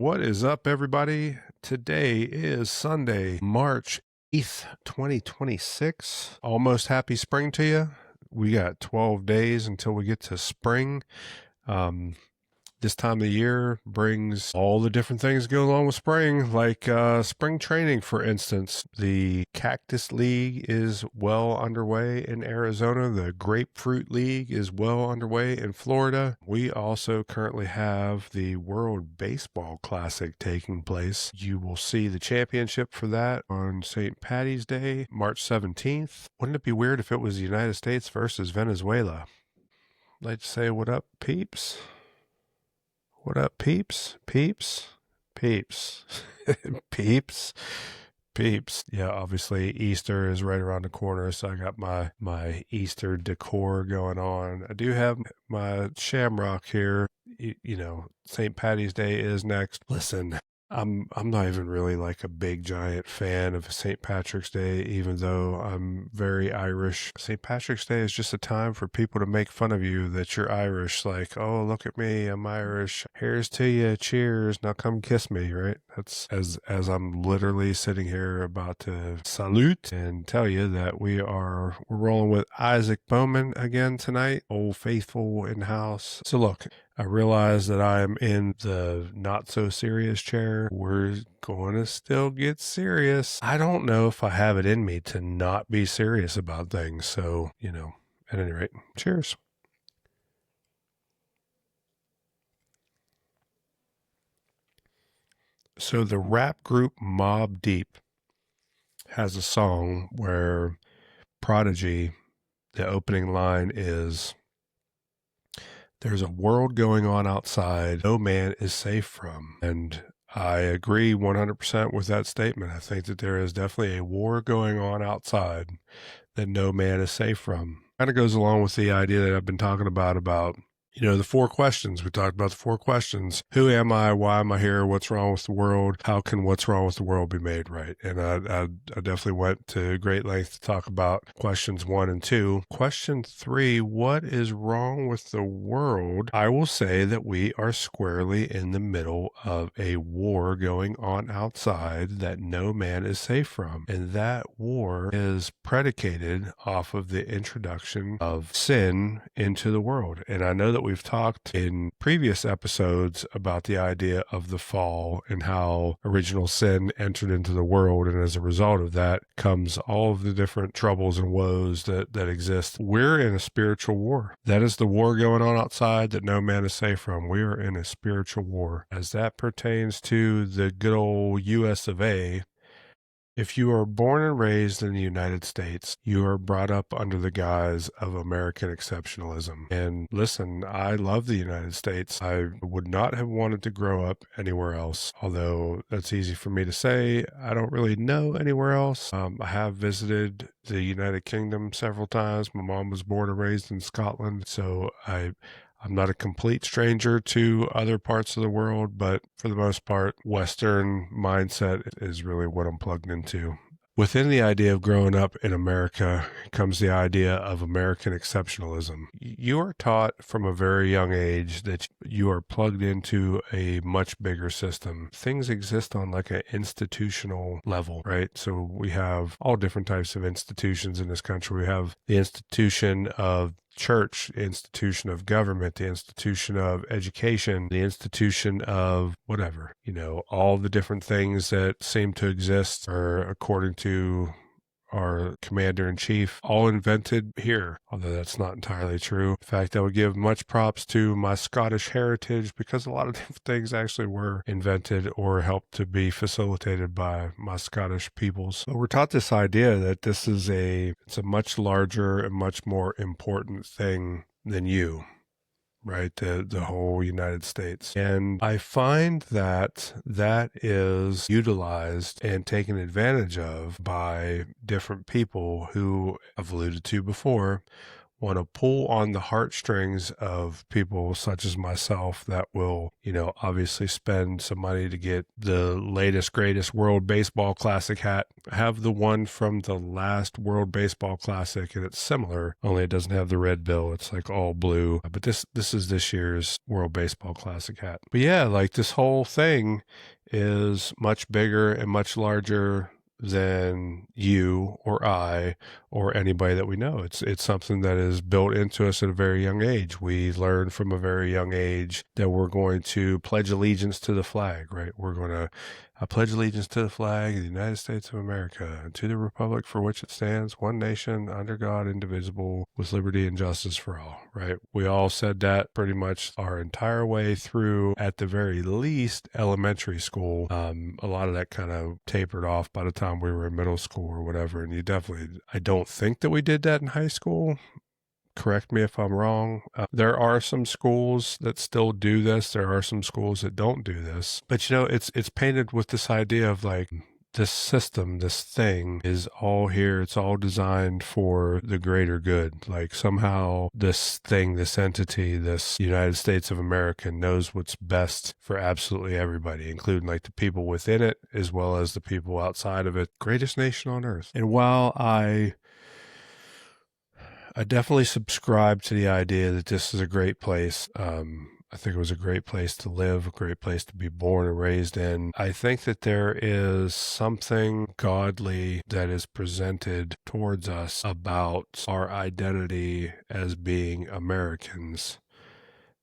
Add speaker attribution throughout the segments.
Speaker 1: What is up, everybody? Today is Sunday, March 8th, 2026. Almost happy spring to you. We got 12 days until we get to spring. This time of year brings all the different things that go along with spring, like spring training, for instance. The Cactus League is well underway in Arizona. The Grapefruit League is well underway in Florida. We also currently have the World Baseball Classic taking place. You will see the championship for that on St. Patty's Day, March 17th. Wouldn't it be weird if it was the United States versus Venezuela? I'd like to say, what up, peeps? What up, peeps? Peeps? Peeps. Peeps? Peeps. Yeah, obviously Easter is right around the corner, so I got my Easter decor going on. I do have my shamrock here. St. Patty's Day is next. Listen, I'm not even really like a big giant fan of St. Patrick's Day, even though I'm very Irish. St. Patrick's Day is just a time for people to make fun of you that you're Irish. Like, oh, look at me, I'm Irish. Here's to you, cheers. Now come kiss me, right? That's as I'm literally sitting here about to salute and tell you that we're rolling with Isaac Bowman again tonight, old faithful in house. So look, I realize that I am in the not so serious chair. We're going to still get serious. I don't know if I have it in me to not be serious about things. So, at any rate, cheers. So the rap group Mobb Deep has a song where Prodigy, the opening line is, "There's a world going on outside no man is safe from." And I agree 100% with that statement. I think that there is definitely a war going on outside that no man is safe from. Kind of goes along with the idea that I've been talking about the 4 questions. We talked about the 4 questions. Who am I? Why am I here? What's wrong with the world? How can what's wrong with the world be made right? And I definitely went to great length to talk about questions 1 and 2. Question 3, what is wrong with the world? I will say that we are squarely in the middle of a war going on outside that no man is safe from. And that war is predicated off of the introduction of sin into the world. And I know that we've talked in previous episodes about the idea of the fall and how original sin entered into the world, and as a result of that comes all of the different troubles and woes that exist. We're in a spiritual war. That is the war going on outside that no man is safe from. We are in a spiritual war. As that pertains to the good old US of A, if you are born and raised in the United States, you are brought up under the guise of American exceptionalism. And listen, I love the United States. I would not have wanted to grow up anywhere else, although that's easy for me to say. I don't really know anywhere else. I have visited the United Kingdom several times. My mom was born and raised in Scotland, so I'm not a complete stranger to other parts of the world, but for the most part, Western mindset is really what I'm plugged into. Within the idea of growing up in America comes the idea of American exceptionalism. You are taught from a very young age that you are plugged into a much bigger system. Things exist on like an institutional level, right? So we have all different types of institutions in this country. We have the institution of church, the institution of government, the institution of education, the institution of whatever, all the different things that seem to exist are, according to our commander-in-chief, all invented here, although that's not entirely true. In fact, I would give much props to my Scottish heritage because a lot of different things actually were invented or helped to be facilitated by my Scottish peoples. But we're taught this idea that it's a much larger and much more important thing than you. Right, the whole United States. And I find that is utilized and taken advantage of by different people who I've alluded to before want to pull on the heartstrings of people such as myself that will, obviously spend some money to get the latest, greatest World Baseball Classic hat. I have the one from the last World Baseball Classic, and it's similar, only it doesn't have the red bill. It's like all blue. But this is this year's World Baseball Classic hat. But yeah, like this whole thing is much bigger and much larger than you or I or anybody that we know. It's something that is built into us at a very young age. We learn from a very young age that we're going to pledge allegiance to the flag, right? We're going to pledge allegiance to the flag of the United States of America and to the republic for which it stands, one nation, under God, indivisible, with liberty and justice for all, right? We all said that pretty much our entire way through, at the very least, elementary school. A lot of that kind of tapered off by the time we were in middle school or whatever. And I don't think that we did that in high school. Correct me if I'm wrong. There are some schools that still do this. There are some schools that don't do this. But it's painted with this idea of like this system, this thing is all here. It's all designed for the greater good. Like somehow this thing, this entity, this United States of America knows what's best for absolutely everybody, including like the people within it as well as the people outside of it. Greatest nation on earth. And while I definitely subscribe to the idea that this is a great place. I think it was a great place to live, a great place to be born and raised in. I think that there is something godly that is presented towards us about our identity as being Americans.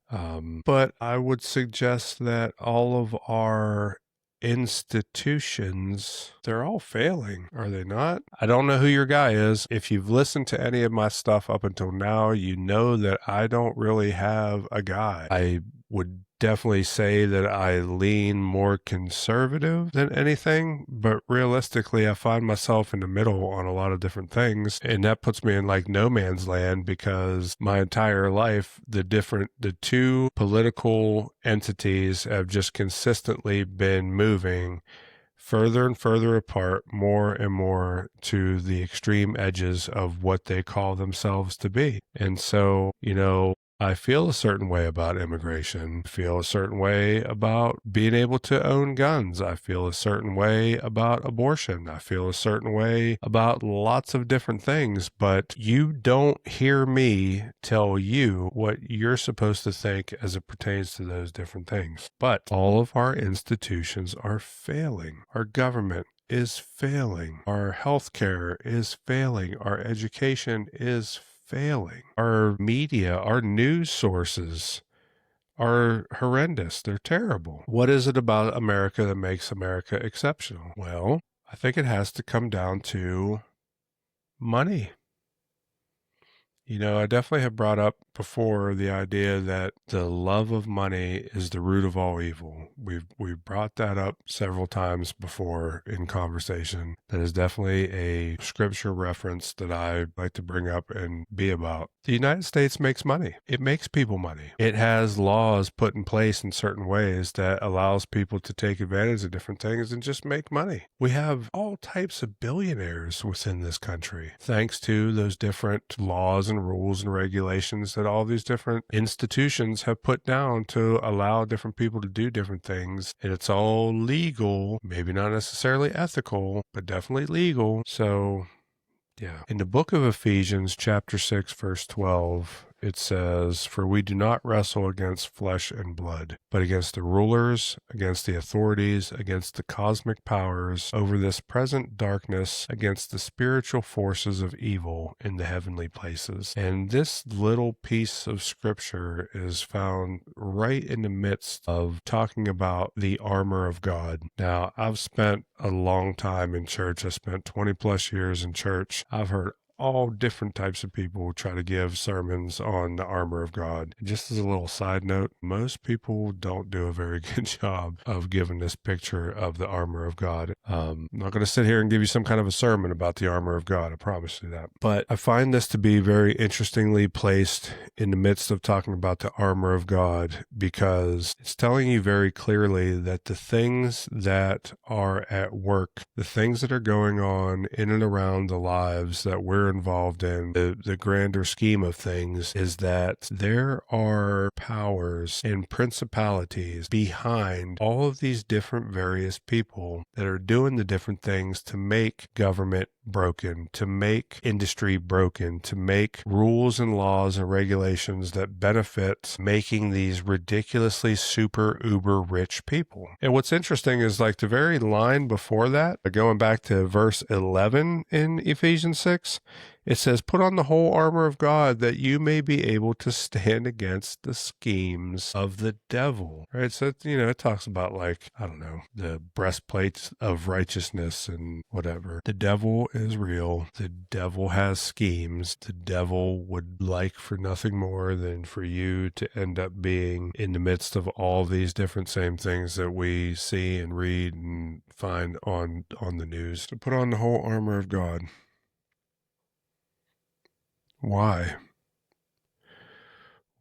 Speaker 1: But I would suggest that all of our institutions, they're all failing, are they not? I don't know who your guy is. If you've listened to any of my stuff up until now, you know that I don't really have a guy. I would definitely say that I lean more conservative than anything, but realistically, I find myself in the middle on a lot of different things, and that puts me in like no man's land because my entire life, the two political entities have just consistently been moving further and further apart, more and more to the extreme edges of what they call themselves to be. And so, I feel a certain way about immigration. I feel a certain way about being able to own guns. I feel a certain way about abortion. I feel a certain way about lots of different things, but you don't hear me tell you what you're supposed to think as it pertains to those different things. But all of our institutions are failing. Our government is failing. Our healthcare is failing. Our education is failing. Our media, our news sources are horrendous. They're terrible. What is it about America that makes America exceptional? Well, I think it has to come down to money. I definitely have brought up before the idea that the love of money is the root of all evil. We've brought that up several times before in conversation. That is definitely a scripture reference that I like to bring up and be about. The United States makes money. It makes people money. It has laws put in place in certain ways that allows people to take advantage of different things and just make money. We have all types of billionaires within this country, thanks to those different laws and rules and regulations that all these different institutions have put down to allow different people to do different things. And it's all legal, maybe not necessarily ethical, but definitely legal. So, yeah. In the book of Ephesians, chapter 6, verse 12, it says, "For we do not wrestle against flesh and blood, but against the rulers, against the authorities, against the cosmic powers over this present darkness, against the spiritual forces of evil in the heavenly places." And this little piece of scripture is found right in the midst of talking about the armor of God. Now, I've spent a long time in church. I spent 20 plus years in church. I've heard all different types of people try to give sermons on the armor of God. Just as a little side note, most people don't do a very good job of giving this picture of the armor of God. I'm not going to sit here and give you some kind of a sermon about the armor of God, I promise you that. But I find this to be very interestingly placed in the midst of talking about the armor of God, because it's telling you very clearly that the things that are at work, the things that are going on in and around the lives that we're we're involved in, the grander scheme of things, is that there are powers and principalities behind all of these different various people that are doing the different things to make government broken, to make industry broken, to make rules and laws and regulations that benefit making these ridiculously super uber rich people. And what's interesting is like the very line before that, going back to verse 11 in Ephesians 6, it says, put on the whole armor of God that you may be able to stand against the schemes of the devil. Right? So, it talks about like, I don't know, the breastplates of righteousness and whatever. The devil is real. The devil has schemes. The devil would like for nothing more than for you to end up being in the midst of all these different same things that we see and read and find on the news. So put on the whole armor of God. Why?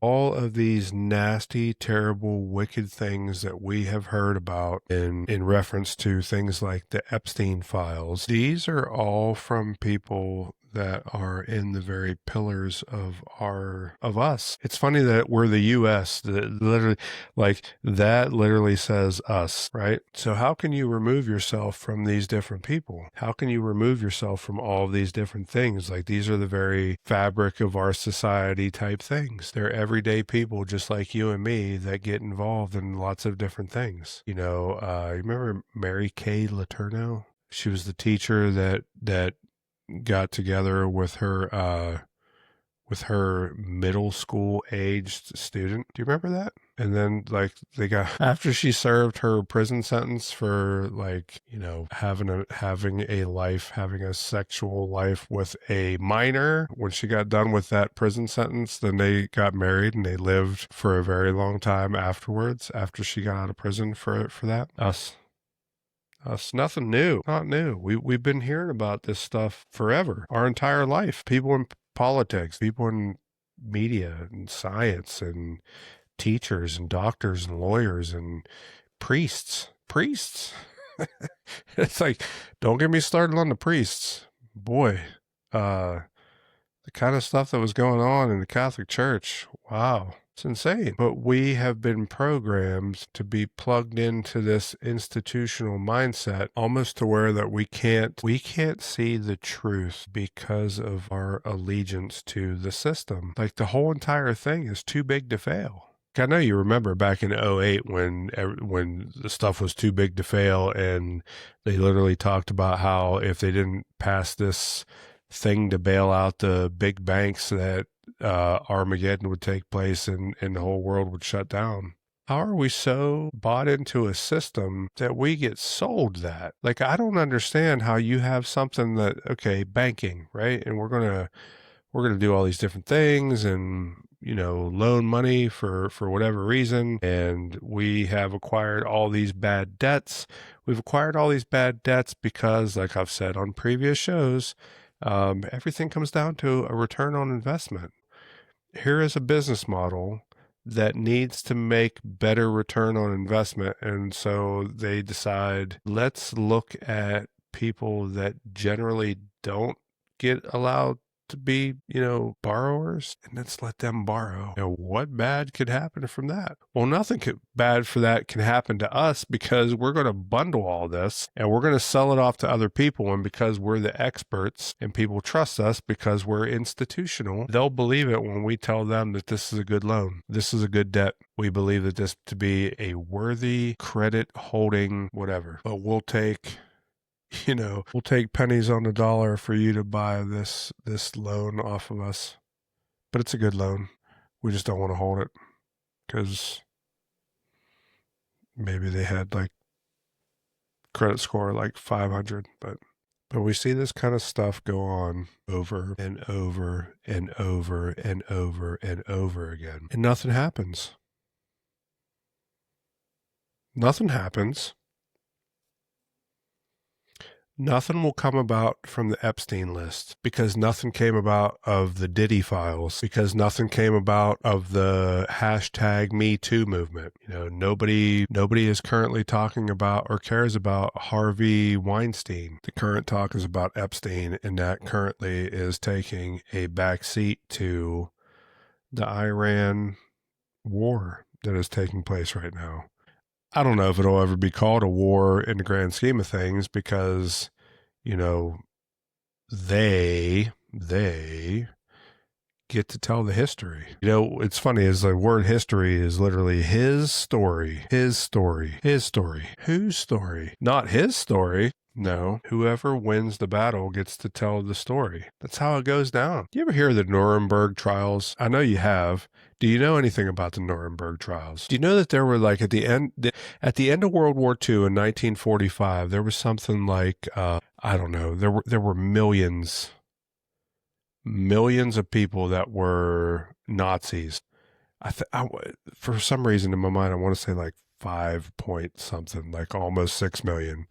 Speaker 1: All of these nasty, terrible, wicked things that we have heard about in reference to things like the Epstein files, these are all from people that are in the very pillars of us. It's funny that we're the U.S. that literally says us, right? So how can you remove yourself from these different people? How can you remove yourself from all of these different things? Like these are the very fabric of our society type things. They're everyday people just like you and me that get involved in lots of different things. You remember Mary Kay Letourneau? She was the teacher that got together with her middle school aged student. Do you remember that? And then they got, after she served her prison sentence for having a sexual life with a minor, when she got done with that prison sentence, then they got married and they lived for a very long time afterwards, after she got out of prison for that. Us, nothing new, not new. We've been hearing about this stuff forever, our entire life. People in politics, people in media and science and teachers and doctors and lawyers and priests. It's like, don't get me started on the priests. Boy, the kind of stuff that was going on in the Catholic Church. Wow. It's insane. But we have been programmed to be plugged into this institutional mindset almost to where that we can't see the truth because of our allegiance to the system. Like the whole entire thing is too big to fail. I know you remember back in '08 when the stuff was too big to fail, and they literally talked about how if they didn't pass this thing to bail out the big banks, that Armageddon would take place and the whole world would shut down. How are we so bought into a system that we get sold that? Like, I don't understand how you have something that, okay, banking, right? And we're going to do all these different things and, loan money for whatever reason. And we have acquired all these bad debts. We've acquired all these bad debts because, like I've said on previous shows, everything comes down to a return on investment. Here is a business model that needs to make better return on investment. And so they decide, let's look at people that generally don't get allowed to be, borrowers, and let's let them borrow. And what bad could happen from that? Well, nothing bad for that can happen to us, because we're going to bundle all this and we're going to sell it off to other people. And because we're the experts and people trust us because we're institutional, they'll believe it when we tell them that this is a good loan. This is a good debt. We believe that this to be a worthy credit holding whatever. But we'll take pennies on the dollar for you to buy this loan off of us. But it's a good loan. We just don't want to hold it because maybe they had credit score like 500. But we see this kind of stuff go on over and over and over and over and over again. And nothing happens. Nothing happens. Nothing will come about from the Epstein list because nothing came about of the Diddy files, because nothing came about of the hashtag Me Too movement. Nobody is currently talking about or cares about Harvey Weinstein. The current talk is about Epstein, and that currently is taking a backseat to the Iran war that is taking place right now. I don't know if it'll ever be called a war in the grand scheme of things because, they get to tell the history. It's funny is the word history is literally his story, his story, his story. Whose story? Not his story. No, whoever wins the battle gets to tell the story. That's how it goes down. You ever hear of the Nuremberg trials? I know you have. Do you know anything about the Nuremberg trials? Do you know that there were at the end of World War II in 1945, there was something like, I don't know, there were millions of people that were Nazis. For some reason in my mind, I want to say like 5 point something, like almost 6 million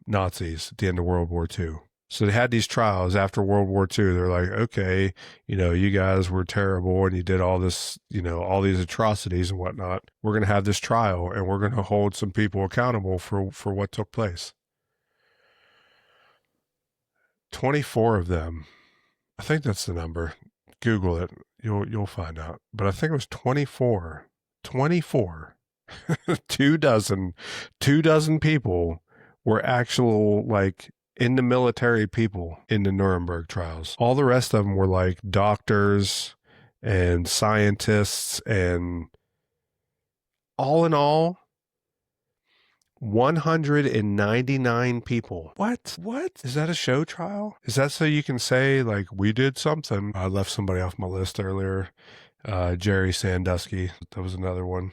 Speaker 1: Nazis at the end of World War II. So they had these trials after World War II. They're like, okay, you guys were terrible and you did all this, all these atrocities and whatnot. We're going to have this trial and we're going to hold some people accountable for what took place. 24 of them. I think that's the number. Google it. You'll find out. But I think it was 24. 24. 2 dozen people were actual, like, in the military people in the Nuremberg trials. All the rest of them were like doctors and scientists, and all in all, 199 people. What? Is that a show trial? Is that so you can say, like, we did something? I left somebody off my list earlier. Jerry Sandusky. That was another one.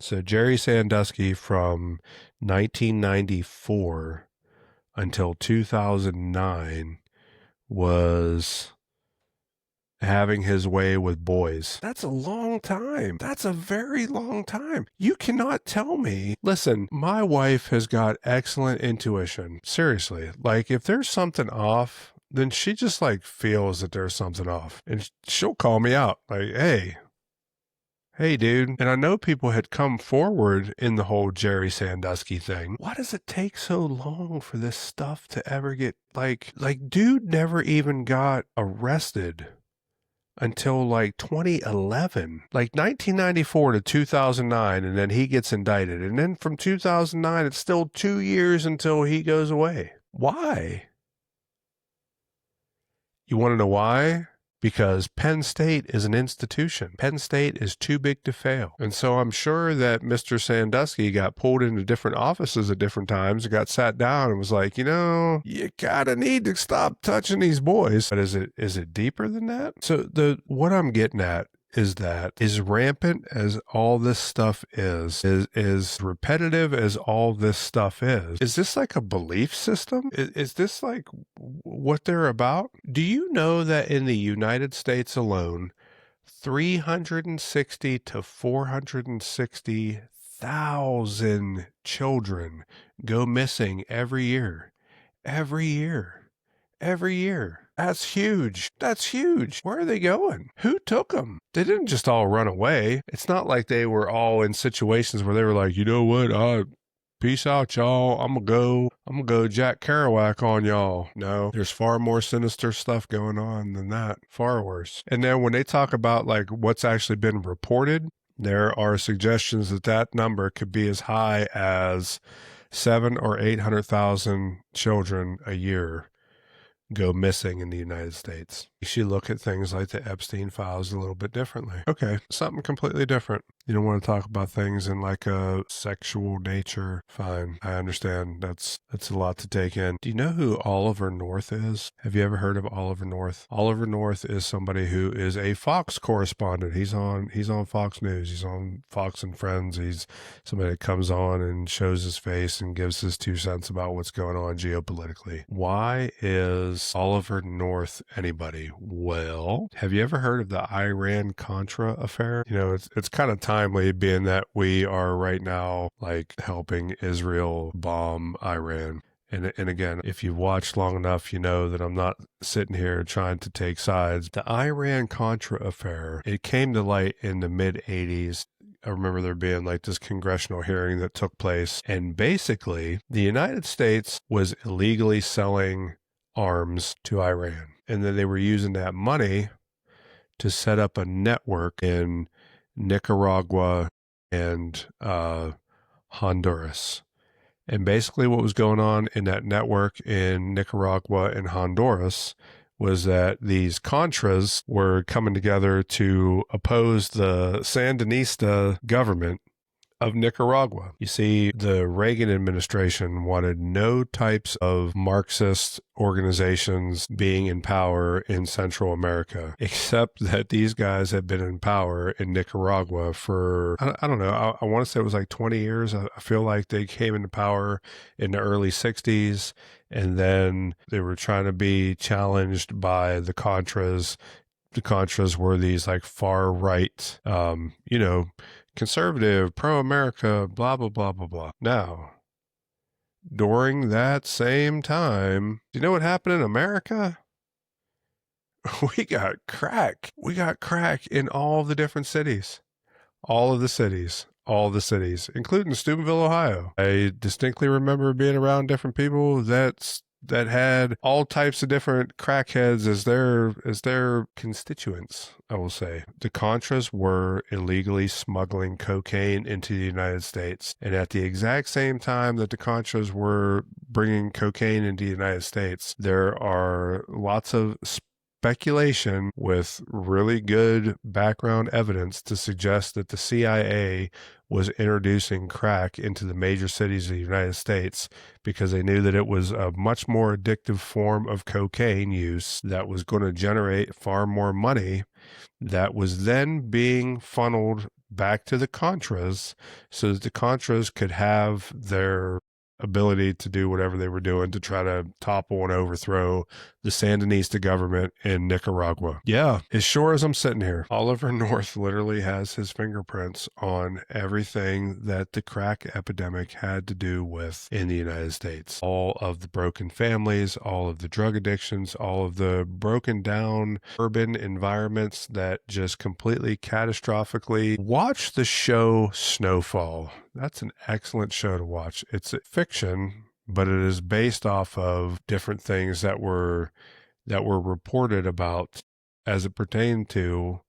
Speaker 1: So Jerry Sandusky from 1994 until 2009 was having his way with boys. That's a long time. That's a very long time. You cannot tell me. Listen, my wife has got excellent intuition. Seriously. Like, if there's something off, then she just like feels that there's something off. And she'll call me out. Like, hey, dude. And I know people had come forward in the whole Jerry Sandusky thing. Why does it take so long for this stuff to ever get, like, dude never even got arrested until like 2011, like 1994 to 2009, and then he gets indicted. And then from 2009, it's still 2 years until he goes away. Why? You want to know why? Because Penn State is an institution. Penn State is too big to fail. And so I'm sure that Mr. Sandusky got pulled into different offices at different times and got sat down and was like, you gotta need to stop touching these boys. But is it deeper than that? So what I'm getting at is that as rampant as all this stuff is repetitive as all this stuff is this like a belief system? Is this like what they're about? Do you know that in the United States alone, 360 to 460,000 children go missing every year? Every year. That's huge. Where are they going? Who took them? They didn't just all run away. It's not like they were all in situations where they were like, you know what? Peace out, y'all. I'm gonna go Jack Kerouac on y'all. No, there's far more sinister stuff going on than that. Far worse. And then when they talk about like what's actually been reported, there are suggestions that number could be as high as 700,000 or 800,000 children a year go missing in the United States. You should look at things like the Epstein files a little bit differently. Okay, something completely different. You don't want to talk about things in like a sexual nature. Fine, I understand. That's a lot to take in. Do you know who Oliver North is? Have you ever heard of Oliver North? Oliver North is somebody who is a Fox correspondent. He's on Fox News. He's on Fox and Friends. He's somebody that comes on and shows his face and gives his 2 cents about what's going on geopolitically. Why is Oliver North anybody? Well, have you ever heard of the Iran-Contra affair? You know, it's kind of timely being that we are right now like helping Israel bomb Iran. And again, if you've watched long enough, you know that I'm not sitting here trying to take sides. The Iran-Contra affair, it came to light in the mid-'80s. I remember there being like this congressional hearing that took place. And basically, the United States was illegally selling arms to Iran. And then they were using that money to set up a network in Nicaragua and Honduras. And basically what was going on in that network in Nicaragua and Honduras was that these Contras were coming together to oppose the Sandinista government of Nicaragua. You see, the Reagan administration wanted no types of Marxist organizations being in power in Central America, except that these guys had been in power in Nicaragua for, I don't know, I want to say it was like 20 years. I feel like they came into power in the early 60s, and then they were trying to be challenged by the Contras. The Contras were these like far right, conservative, pro-America, blah, blah, blah, blah, blah. Now, during that same time, do you know what happened in America? We got crack. We got crack in all the different cities. All of the cities. All the cities, including Steubenville, Ohio. I distinctly remember being around different people that had all types of different crackheads as their constituents, I will say. The Contras were illegally smuggling cocaine into the United States. And at the exact same time that the Contras were bringing cocaine into the United States, there are lots of speculation with really good background evidence to suggest that the CIA was introducing crack into the major cities of the United States because they knew that it was a much more addictive form of cocaine use that was going to generate far more money that was then being funneled back to the Contras so that the Contras could have their ability to do whatever they were doing to try to topple and overthrow the Sandinista government in Nicaragua. Yeah, as sure as I'm sitting here, Oliver North literally has his fingerprints on everything that the crack epidemic had to do with in the United States. All of the broken families, all of the drug addictions, all of the broken down urban environments that just completely catastrophically. Watch the show Snowfall. That's an excellent show to watch. It's a fiction, but it is based off of different things that were reported about as it pertained to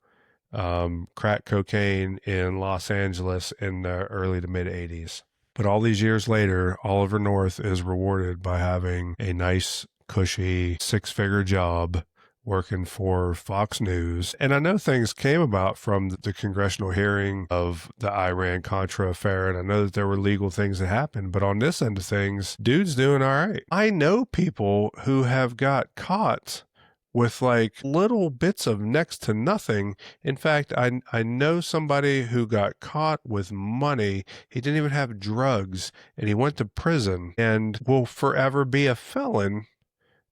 Speaker 1: crack cocaine in Los Angeles in the early to mid 80s. But all these years later, Oliver North is rewarded by having a nice, cushy, six-figure job working for Fox News. And I know things came about from the congressional hearing of the Iran-Contra affair, and I know that there were legal things that happened, but on this end of things, dude's doing all right. I know people who have got caught with like little bits of next to nothing. In fact, I know somebody who got caught with money. He didn't even have drugs, and he went to prison and will forever be a felon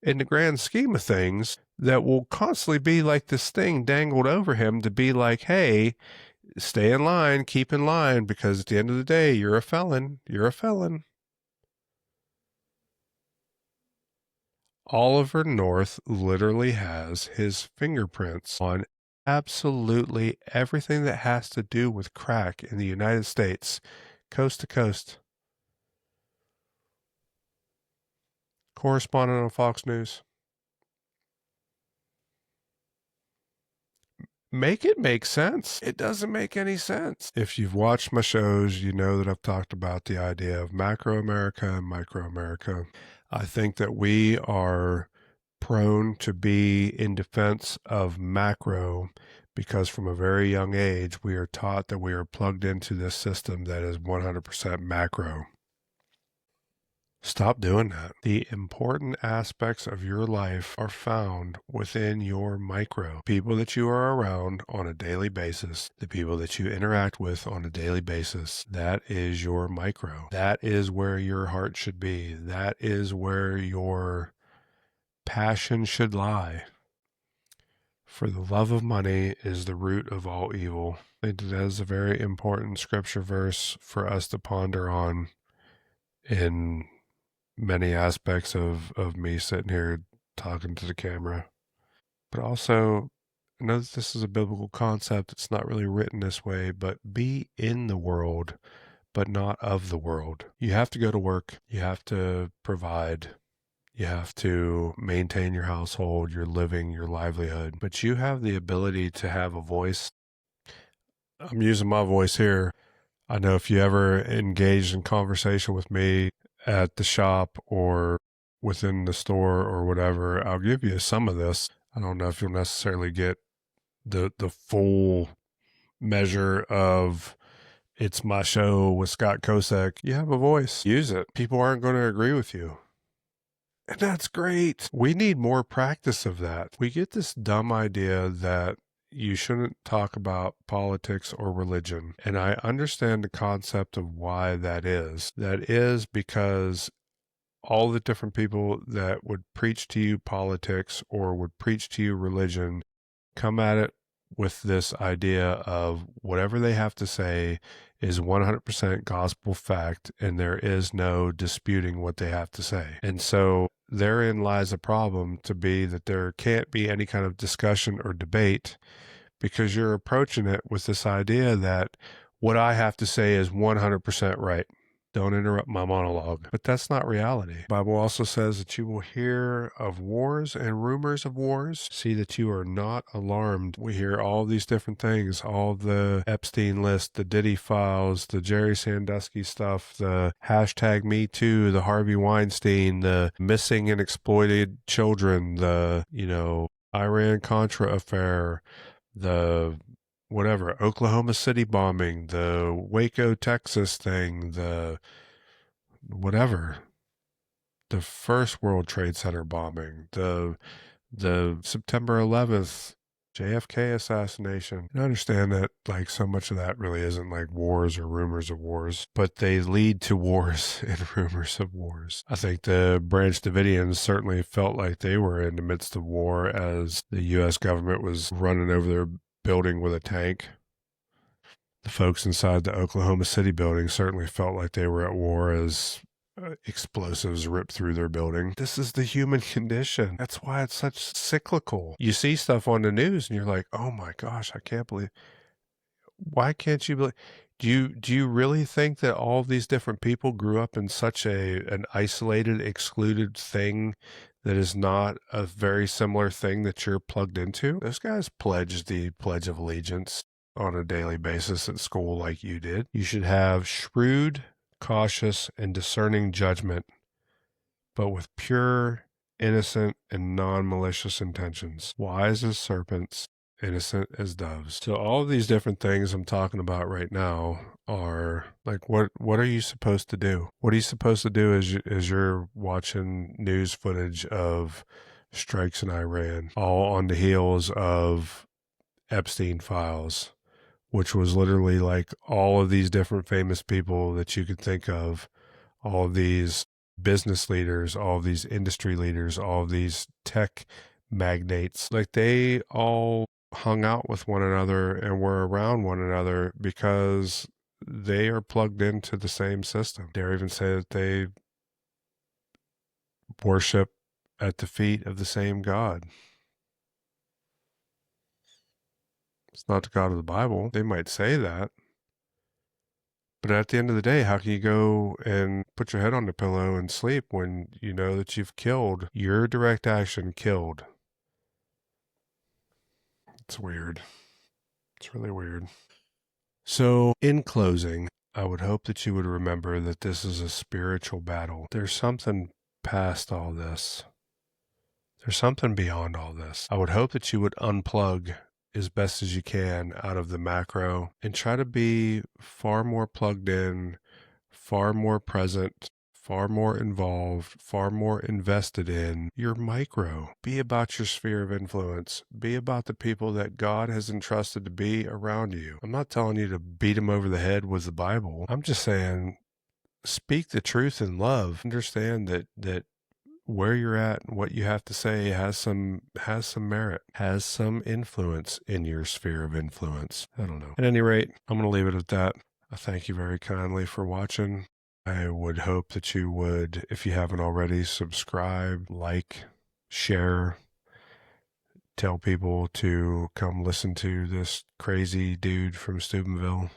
Speaker 1: in the grand scheme of things, that will constantly be like this thing dangled over him to be like, hey, stay in line, keep in line, because at the end of the day, you're a felon. You're a felon. Oliver North literally has his fingerprints on absolutely everything that has to do with crack in the United States, coast to coast. Correspondent on Fox News. Make it make sense. It doesn't make any sense. If you've watched my shows, you know that I've talked about the idea of macro America and micro America. I think that we are prone to be in defense of macro because from a very young age, we are taught that we are plugged into this system that is 100% macro. Stop doing that. The important aspects of your life are found within your micro. People that you are around on a daily basis, the people that you interact with on a daily basis, that is your micro. That is where your heart should be. That is where your passion should lie. For the love of money is the root of all evil. I think that is a very important scripture verse for us to ponder on in many aspects of me sitting here talking to the camera. But also, I know that this is a biblical concept. It's not really written this way, but be in the world, but not of the world. You have to go to work. You have to provide. You have to maintain your household, your living, your livelihood. But you have the ability to have a voice. I'm using my voice here. I know if you ever engaged in conversation with me at the shop or within the store or whatever, I'll give you some of this. I don't know if you'll necessarily get the full measure of it's my show with Scott Kosek. You have a voice. Use it. People aren't going to agree with you. And that's great. We need more practice of that. We get this dumb idea that you shouldn't talk about politics or religion. And I understand the concept of why that is. That is because all the different people that would preach to you politics or would preach to you religion come at it with this idea of whatever they have to say is 100% gospel fact, and there is no disputing what they have to say. And so therein lies a problem, to be that there can't be any kind of discussion or debate, because you're approaching it with this idea that what I have to say is 100% right. Don't interrupt my monologue. But that's not reality. The Bible also says that you will hear of wars and rumors of wars. See that you are not alarmed. We hear all these different things, all the Epstein list, the Diddy files, the Jerry Sandusky stuff, the hashtag Me Too, the Harvey Weinstein, the missing and exploited children, the, Iran-Contra affair, the whatever, Oklahoma City bombing, the Waco, Texas thing, the whatever, the first World Trade Center bombing, the September 11th JFK assassination. I understand that like so much of that really isn't like wars or rumors of wars, but they lead to wars and rumors of wars. I think the Branch Davidians certainly felt like they were in the midst of war as the U.S. government was running over their building with a tank. The folks inside the Oklahoma City building certainly felt like they were at war as explosives ripped through their building. This is the human condition. That's why it's such cyclical. You see stuff on the news and you're like, oh my gosh, I can't believe. Why can't you believe? Do you really think that all of these different people grew up in such an isolated, excluded thing that is not a very similar thing that you're plugged into? Those guys pledged the Pledge of Allegiance on a daily basis at school like you did. You should have shrewd, cautious, and discerning judgment, but with pure, innocent, and non-malicious intentions. Wise as serpents, innocent as doves. So all of these different things I'm talking about right now are like, what are you supposed to do? What are you supposed to do as you're watching news footage of strikes in Iran, all on the heels of Epstein files, which was literally like all of these different famous people that you could think of, all of these business leaders, all of these industry leaders, all of these tech magnates, like they all hung out with one another and were around one another because they are plugged into the same system. Dare even say that they worship at the feet of the same God. It's not the God of the Bible. They might say that. But at the end of the day, how can you go and put your head on the pillow and sleep when you know that you've killed, your direct action killed? It's weird. It's really weird. So, in closing, I would hope that you would remember that this is a spiritual battle. There's something past all this. There's something beyond all this. I would hope that you would unplug as best as you can out of the macro and try to be far more plugged in, far more present, far more involved, far more invested in your micro. Be about your sphere of influence. Be about the people that God has entrusted to be around you. I'm not telling you to beat them over the head with the Bible. I'm just saying speak the truth in love. Understand that where you're at, what you have to say has some merit, has some influence in your sphere of influence. I don't know. At any rate, I'm going to leave it at that. I thank you very kindly for watching. I would hope that you would, if you haven't already, subscribe, like, share, tell people to come listen to this crazy dude from Steubenville.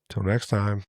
Speaker 1: Till next time.